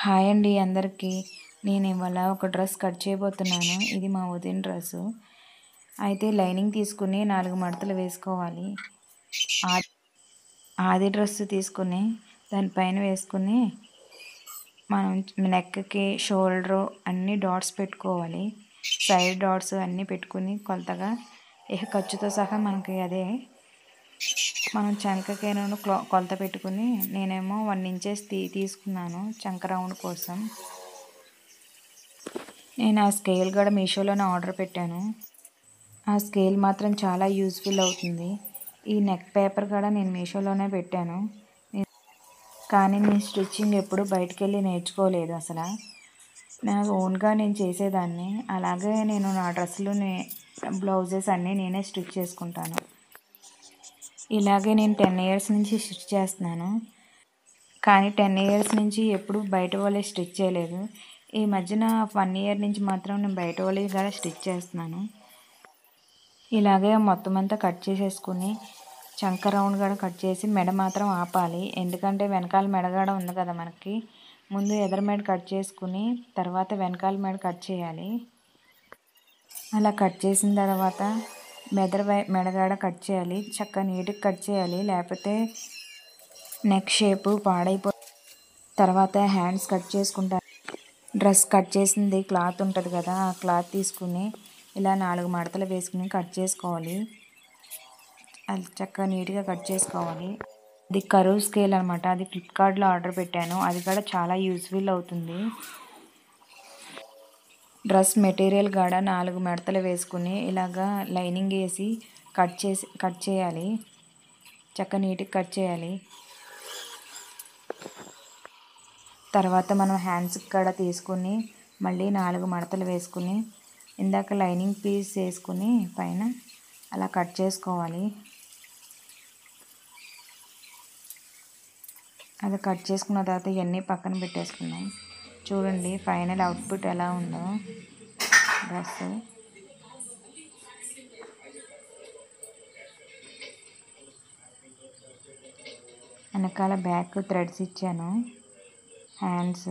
Hi అండి అందరికీ. నేను ఇవాళ ఒక డ్రెస్ కట్ చేయబోతున్నాను. ఇది మా వదిన డ్రెస్సు. అయితే లైనింగ్ తీసుకుని 4 మడతలు వేసుకోవాలి. ఆది డ్రెస్ తీసుకుని దానిపైన వేసుకుని మనం నెక్కి షోల్డరు అన్నీ డాట్స్ పెట్టుకోవాలి. సైడ్ డాట్స్ అన్నీ పెట్టుకుని కొలతగా ఖర్చుతో సహా మనకి అదే మనం చంకకేనో కొలత పెట్టుకుని నేనేమో 1 ఇంచెస్ తీసుకున్నాను చంక రౌండ్ కోసం. నేను ఆ స్కేల్ కూడా మీషోలోనే ఆర్డర్ పెట్టాను. ఆ స్కేల్ మాత్రం చాలా యూస్ఫుల్ అవుతుంది. ఈ నెక్ పేపర్ కూడా నేను మీషోలోనే పెట్టాను. కానీ నేను స్టిచ్చింగ్ ఎప్పుడు బయటికి వెళ్ళి నేర్చుకోలేదు అసలు. నా ఓన్గా నేను చేసేదాన్ని. అలాగే నేను నా డ్రెస్సులు బ్లౌజెస్ అన్నీ నేనే స్టిచ్ చేసుకుంటాను. ఇలాగే నేను 10 ఇయర్స్ నుంచి స్టిచ్ చేస్తున్నాను. కానీ 10 ఇయర్స్ నుంచి ఎప్పుడు బయట వాళ్ళే స్టిచ్ చేయలేదు. ఈ మధ్యన 1 ఇయర్ నుంచి మాత్రం నేను బయట వాళ్ళవి కూడా స్టిచ్ చేస్తున్నాను. ఇలాగే మొత్తం అంతా కట్ చేసేసుకుని చంక రౌండ్ కూడా కట్ చేసి మెడ మాత్రం ఆపాలి. ఎందుకంటే వెనకాల మెడగాడ ఉంది కదా మనకి. ముందు ఎదర మెడ కట్ చేసుకుని తర్వాత వెనకాల మెడ కట్ చేయాలి. అలా కట్ చేసిన తర్వాత మెడగాడ కట్ చేయాలి. చక్కగా నీట్గా కట్ చేయాలి. లేకపోతే నెక్ షేపు తర్వాత హ్యాండ్స్ కట్ చేసుకుంటాను. డ్రెస్ కట్ చేసింది క్లాత్ ఉంటుంది కదా, ఆ క్లాత్ తీసుకుని ఇలా 4 మడతలు వేసుకుని కట్ చేసుకోవాలి. అది చక్కగా నీట్గా కట్ చేసుకోవాలి. అది కరువు స్కేల్ అనమాట. అది ఫ్లిప్కార్ట్లో ఆర్డర్ పెట్టాను. అది కూడా చాలా యూస్ఫుల్ అవుతుంది. డ్రెస్ మెటీరియల్ కాడ 4 మడతలు వేసుకుని ఇలాగా లైనింగ్ వేసి కట్ చేయాలి. చక్కగా నీట్గా కట్ చేయాలి. తర్వాత మనం హ్యాండ్స్కి కూడా తీసుకుని మళ్ళీ 4 మడతలు వేసుకుని ఇందాక లైనింగ్ పీస్ వేసుకుని పైన అలా కట్ చేసుకోవాలి. అది కట్ చేసుకున్న తర్వాత ఇవన్నీ పక్కన పెట్టేసుకున్నాం. చూడండి ఫైనల్ అవుట్పుట్ ఎలా ఉందో డ్రెస్. వెనకాల బ్యాక్ థ్రెడ్స్ ఇచ్చాను. హ్యాండ్స్